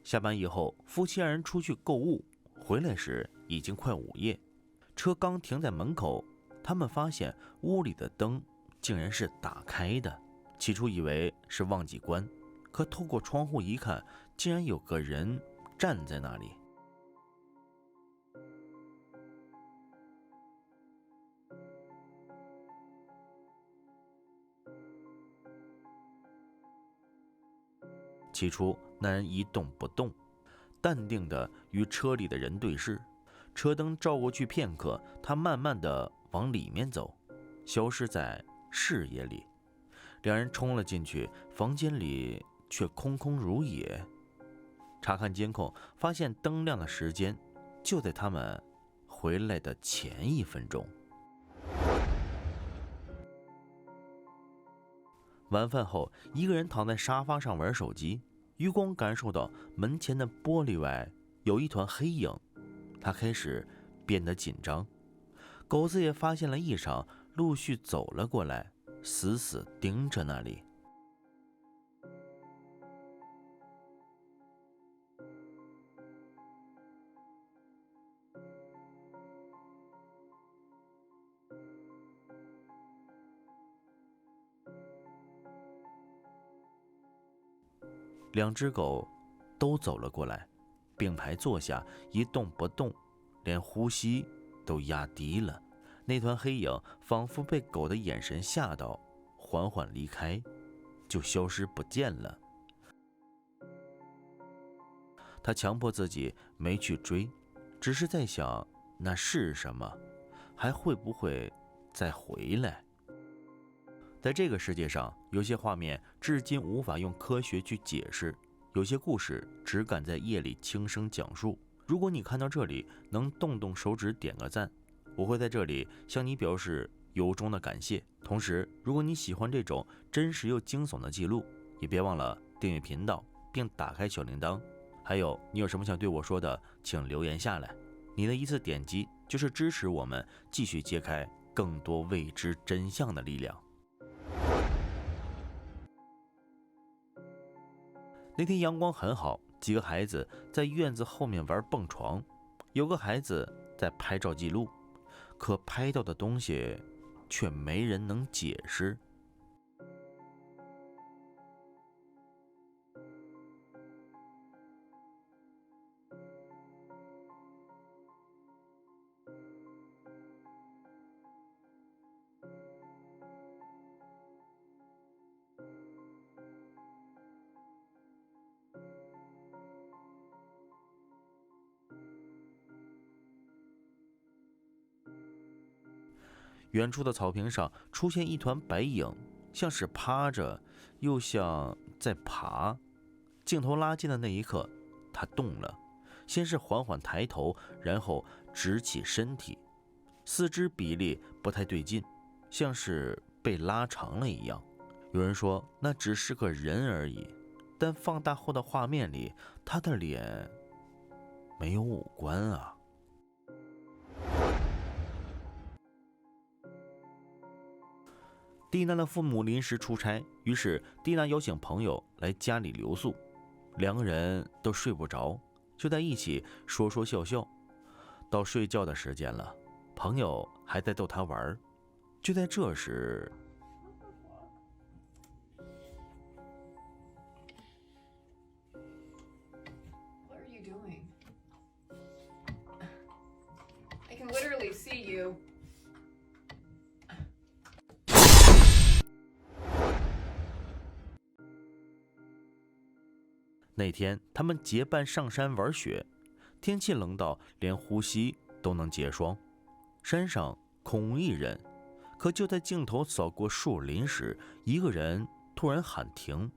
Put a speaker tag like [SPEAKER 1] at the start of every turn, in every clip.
[SPEAKER 1] 下班以后，夫妻二人出去购物，回来时已经快午夜。车刚停在门口，他们发现屋里的灯竟然是打开的。起初以为是忘记关，可透过窗户一看，竟然有个人站在那里。起初那人一动不动，淡定地与车里的人对视。车灯照过去片刻，他慢慢地往里面走，消失在视野里。两人冲了进去，房间里却空空如也。查看监控，发现灯亮的时间就在他们回来的前1分钟。晚饭后，一个人躺在沙发上玩手机，余光感受到门前的玻璃外有一团黑影，他开始变得紧张。狗子也发现了异常，陆续走了过来，死死盯着那里。两只狗都走了过来，并排坐下，一动不动，连呼吸都压低了。那团黑影仿佛被狗的眼神吓到，缓缓离开，就消失不见了。他强迫自己没去追，只是在想那是什么，还会不会再回来。在这个世界上，有些画面至今无法用科学去解释，有些故事只敢在夜里轻声讲述。如果你看到这里能动动手指点个赞，我会在这里向你表示由衷的感谢。同时，如果你喜欢这种真实又惊悚的记录，也别忘了订阅频道并打开小铃铛。还有，你有什么想对我说的，请留言下来。你的一次点击就是支持我们继续揭开更多未知真相的力量。那天阳光很好，几个孩子在院子后面玩蹦床，有个孩子在拍照记录，可拍到的东西却没人能解释。远处的草坪上出现一团白影，像是趴着，又像在爬。镜头拉近的那一刻，他动了，先是缓缓抬头，然后直起身体，四肢比例不太对劲，像是被拉长了一样。有人说那只是个人而已，但放大后的画面里，他的脸没有五官啊。蒂娜的父母临时出差，于是蒂娜邀请朋友来家里留宿，两个人都睡不着，就在一起说说笑笑。到睡觉的时间了，朋友还在逗她玩。就在这时，那天他们结伴上山玩雪，天气冷到连呼吸都能结霜。山上空无一人，可就在镜头扫过树林时，一个人突然喊停。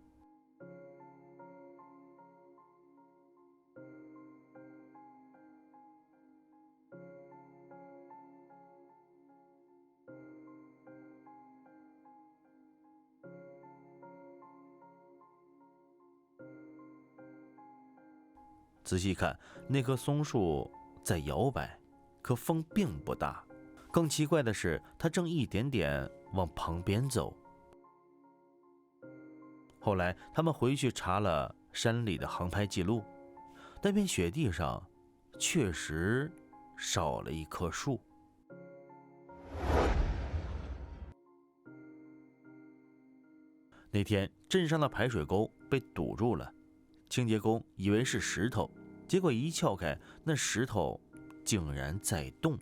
[SPEAKER 1] 仔细看，那棵松树在摇摆，可风并不大。更奇怪的是，它正一点点往旁边走。后来他们回去查了山里的航拍记录，那片雪地上确实少了一棵树。那天镇上的排水沟被堵住了，清洁工以为是石头，结果一撬开，那石头竟然在动。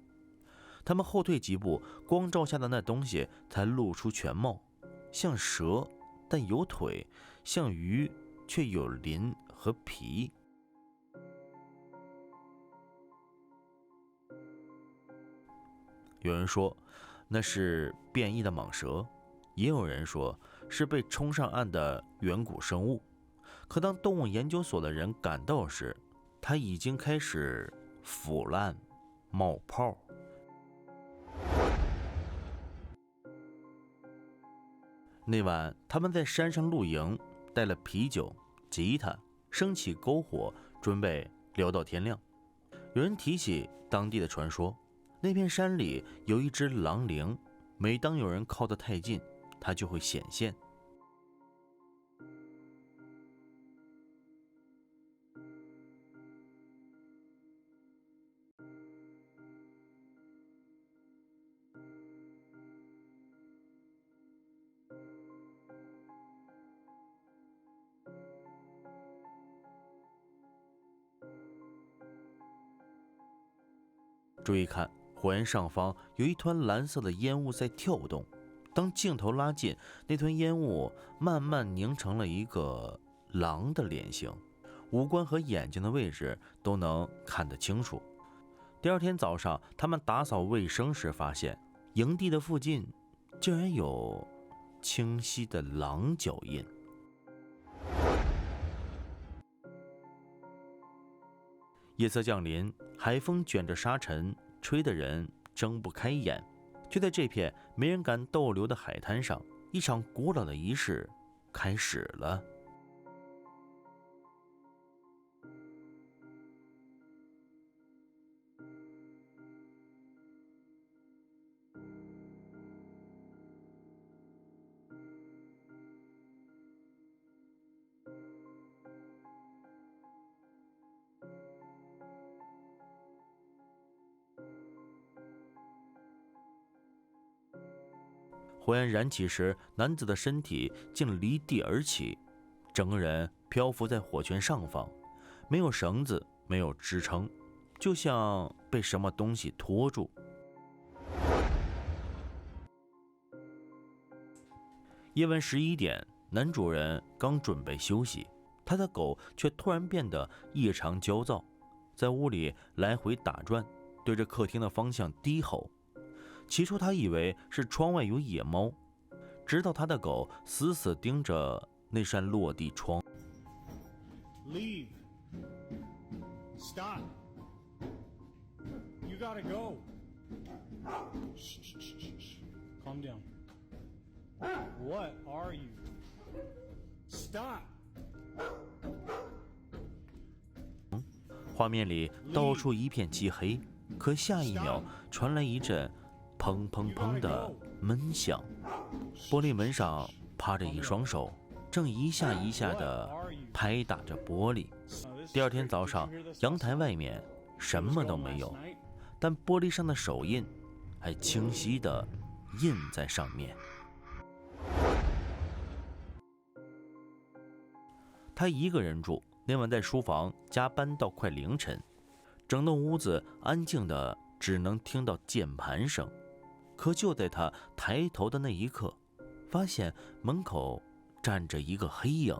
[SPEAKER 1] 他们后退几步，光照下的那东西才露出全貌，像蛇但有腿，像鱼却有鳞和皮。有人说那是变异的蟒蛇，也有人说是被冲上岸的远古生物。可当动物研究所的人赶到时，它已经开始腐烂冒泡。那晚他们在山上露营，带了啤酒、吉他，升起篝火，准备聊到天亮。有人提起当地的传说，那片山里有一只狼灵，每当有人靠得太近，它就会显现。注意看，火焰上方有一团蓝色的烟雾在跳动。当镜头拉近，那团烟雾慢慢凝成了一个狼的脸型，五官和眼睛的位置都能看得清楚。第二天早上，他们打扫卫生时发现，营地的附近竟然有清晰的狼脚印。夜色降临，海风卷着沙尘，吹得人睁不开眼。就在这片没人敢逗留的海滩上，一场古老的仪式开始了。火焰燃起时，男子的身体竟离地而起，整个人漂浮在火圈上方，没有绳子，没有支撑，就像被什么东西拖住。夜晚11点，男主人刚准备休息，他的狗却突然变得异常焦躁，在屋里来回打转，对着客厅的方向低吼。起初他以为是窗外有野猫，直到他的狗死死盯着那扇落地窗。
[SPEAKER 2] Leave. Stop. You gotta go. Shh, shh, shh, shh, shh. Calm down. What are you? Stop.
[SPEAKER 1] 画面里到处一片漆黑，可下一秒传来一阵砰砰砰的闷响，玻璃门上趴着一双手，正一下一下地拍打着玻璃。第二天早上，阳台外面什么都没有，但玻璃上的手印还清晰地印在上面。他一个人住，那晚在书房加班到快凌晨，整栋屋子安静的只能听到键盘声。可就在他抬头的那一刻，发现门口站着一个黑影。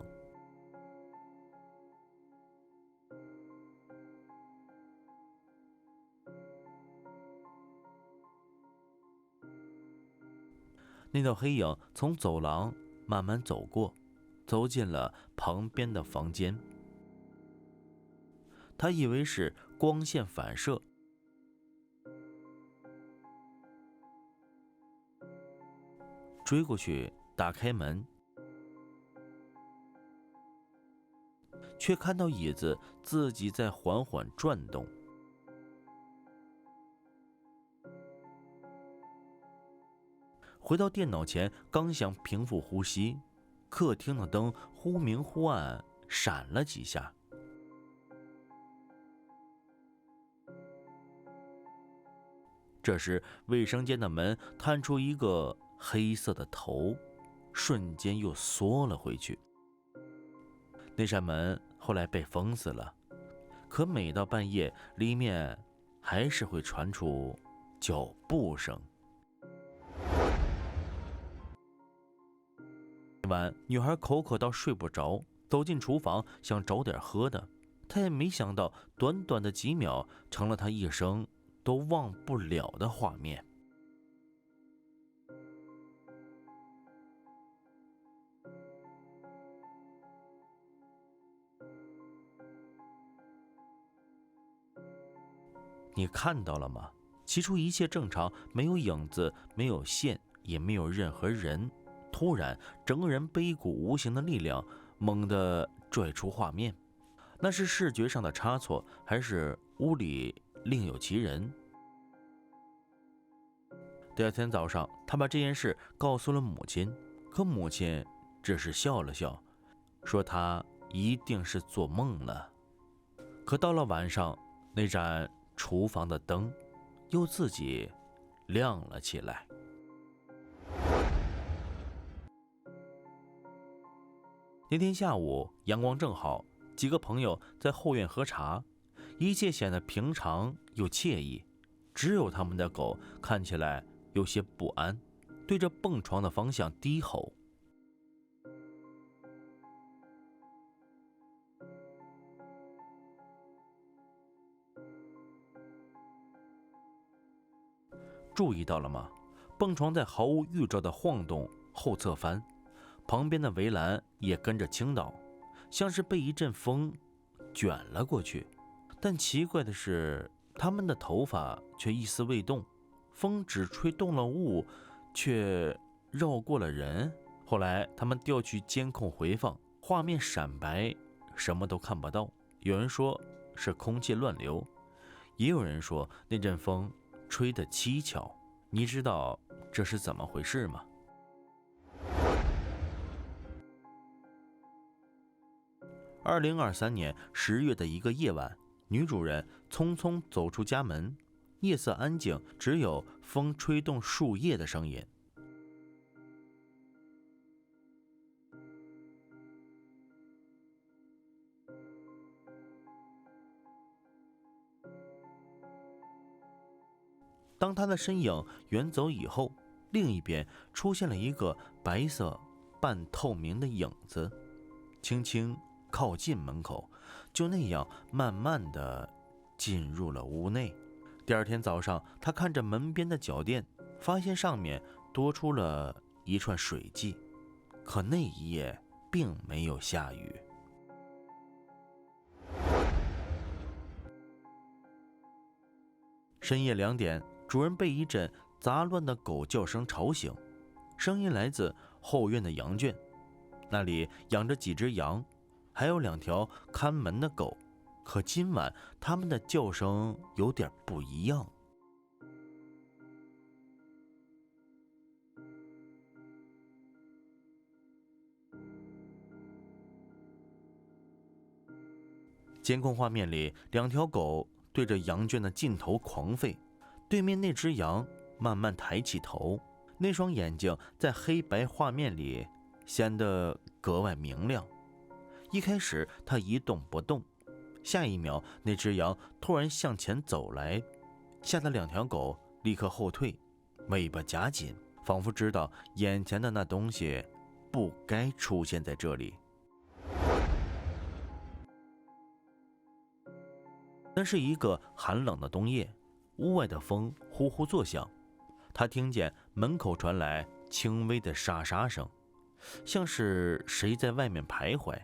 [SPEAKER 1] 那道黑影从走廊慢慢走过，走进了旁边的房间。他以为是光线反射，追过去打开门，却看到椅子自己在缓缓转动。回到电脑前，刚想平复呼吸，客厅的灯忽明忽暗，闪了几下。这时，卫生间的门探出一个黑色的头，瞬间又缩了回去。那扇门后来被封死了，可每到半夜，里面还是会传出脚步声。那晚，女孩口渴到睡不着，走进厨房想找点喝的，她也没想到，短短的几秒，成了她一生都忘不了的画面。你看到了吗？起初一切正常，没有影子，没有线，也没有任何人。突然，整个人被一股无形的力量猛地拽出画面。那是视觉上的差错，还是屋里另有其人？第二天早上，他把这件事告诉了母亲，可母亲只是笑了笑，说他一定是做梦了。可到了晚上，那盏厨房的灯又自己亮了起来。那天下午阳光正好，几个朋友在后院喝茶，一切显得平常又惬意。只有他们的狗看起来有些不安，对着蹦床的方向低吼。注意到了吗？蹦床在毫无预兆的晃动，后侧翻，旁边的围栏也跟着倾倒，像是被一阵风卷了过去。但奇怪的是，他们的头发却一丝未动，风只吹动了雾，却绕过了人。后来他们调取监控回放，画面闪白，什么都看不到。有人说是空气乱流，也有人说那阵风吹得蹊跷。你知道这是怎么回事吗？2023年10月的一个夜晚，女主人匆匆走出家门，夜色安静，只有风吹动树叶的声音。当他的身影远走以后，另一边出现了一个白色半透明的影子，轻轻靠近门口，就那样慢慢地进入了屋内。第二天早上，他看着门边的脚垫，发现上面多出了一串水迹，可那一夜并没有下雨。深夜2点，主人被一阵杂乱的狗叫声吵醒，声音来自后院的羊圈，那里养着几只羊，还有2条看门的狗。可今晚它们的叫声有点不一样。监控画面里，2条狗对着羊圈的尽头狂吠，对面那只羊慢慢抬起头，那双眼睛在黑白画面里显得格外明亮。一开始它一动不动，下一秒那只羊突然向前走来，吓得2条狗立刻后退，尾巴夹紧，仿佛知道眼前的那东西不该出现在这里。那是一个寒冷的冬夜，屋外的风呼呼作响，他听见门口传来轻微的沙沙声，像是谁在外面徘徊。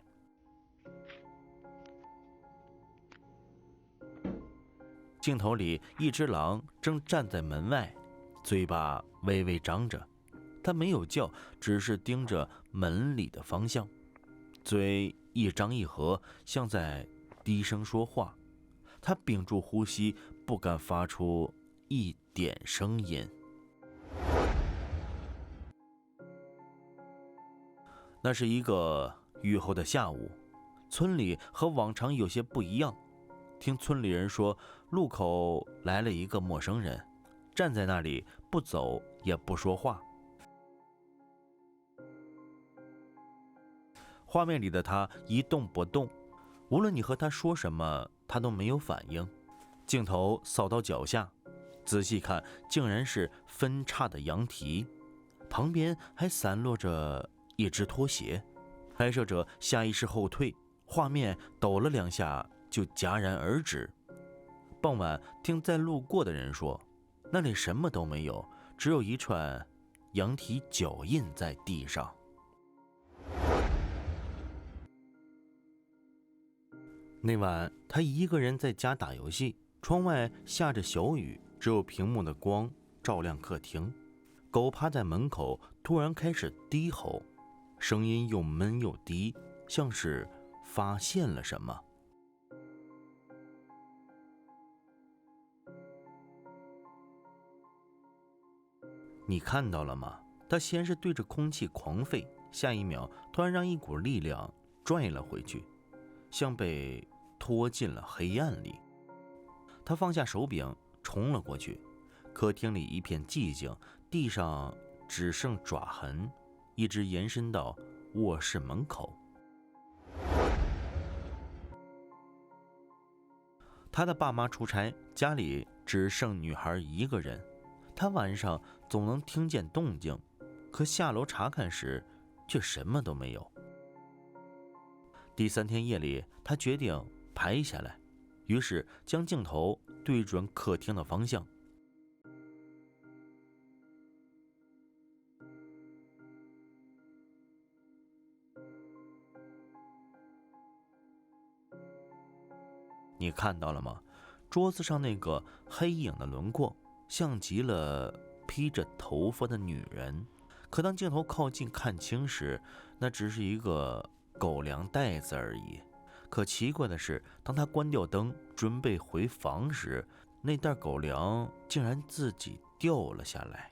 [SPEAKER 1] 镜头里，一只狼正站在门外，嘴巴微微张着，它没有叫，只是盯着门里的方向，嘴一张一合，像在低声说话。他屏住呼吸，不敢发出一点声音。那是一个雨后的下午，村里和往常有些不一样。听村里人说，路口来了一个陌生人，站在那里不走也不说话。画面里的他一动不动，无论你和他说什么，他都没有反应。镜头扫到脚下，仔细看，竟然是分叉的羊蹄，旁边还散落着一只拖鞋。拍摄者下意识后退，画面抖了2下就戛然而止。傍晚听在路过的人说，那里什么都没有，只有一串羊蹄脚印在地上。那晚他一个人在家打游戏，窗外下着小雨，只有屏幕的光照亮客厅。狗趴在门口突然开始低吼，声音又闷又低，像是发现了什么。你看到了吗？他先是对着空气狂吠，下一秒突然让一股力量拽了回去，像被拖进了黑暗里。他放下手柄冲了过去，客厅里一片寂静，地上只剩爪痕，一直延伸到卧室门口。他的爸妈出差，家里只剩女孩一个人。他晚上总能听见动静，可下楼查看时却什么都没有。第3天夜里，他决定拍下来，于是将镜头对准客厅的方向。你看到了吗？桌子上那个黑影的轮廓像极了披着头发的女人，可当镜头靠近看清时，那只是一个狗粮袋子而已。可奇怪的是，当他关掉灯准备回房时，那袋狗粮竟然自己掉了下来。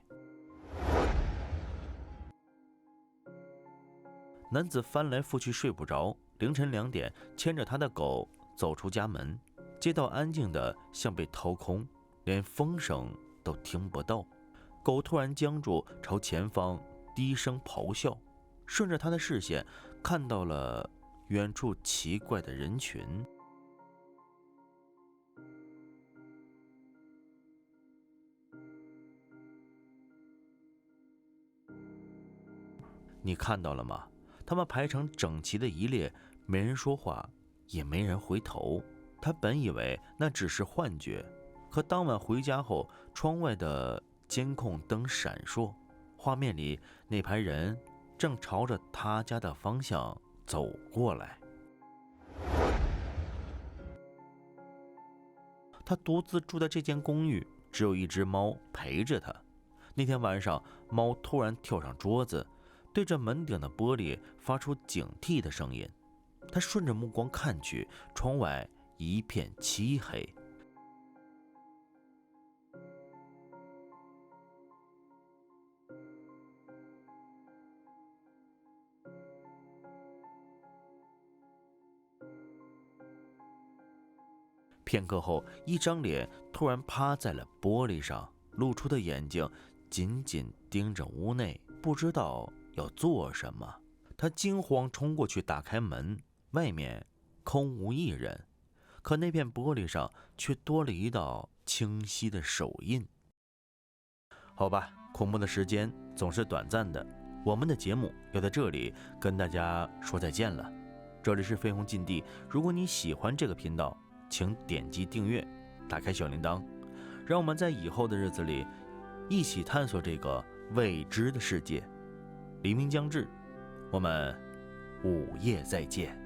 [SPEAKER 1] 男子翻来覆去睡不着，凌晨2点牵着他的狗走出家门，街道安静的像被掏空，连风声都听不到。狗突然僵住，朝前方低声咆哮，顺着他的视线看到了远处奇怪的人群。你看到了吗？他们排成整齐的一列，没人说话，也没人回头。他本以为那只是幻觉，可当晚回家后，窗外的监控灯闪烁，画面里那排人正朝着他家的方向走过来。他独自住在这间公寓，只有一只猫陪着他。那天晚上，猫突然跳上桌子，对着门顶的玻璃发出警惕的声音。他顺着目光看去，窗外一片漆黑。片刻后，一张脸突然趴在了玻璃上，露出的眼睛紧紧盯着屋内，不知道要做什么。他惊慌冲过去打开门，外面空无一人，可那片玻璃上却多了一道清晰的手印。好吧，恐怖的时间总是短暂的，我们的节目要在这里跟大家说再见了。这里是飞鸿禁地，如果你喜欢这个频道，请点击订阅，打开小铃铛，让我们在以后的日子里一起探索这个未知的世界。黎明将至，我们午夜再见。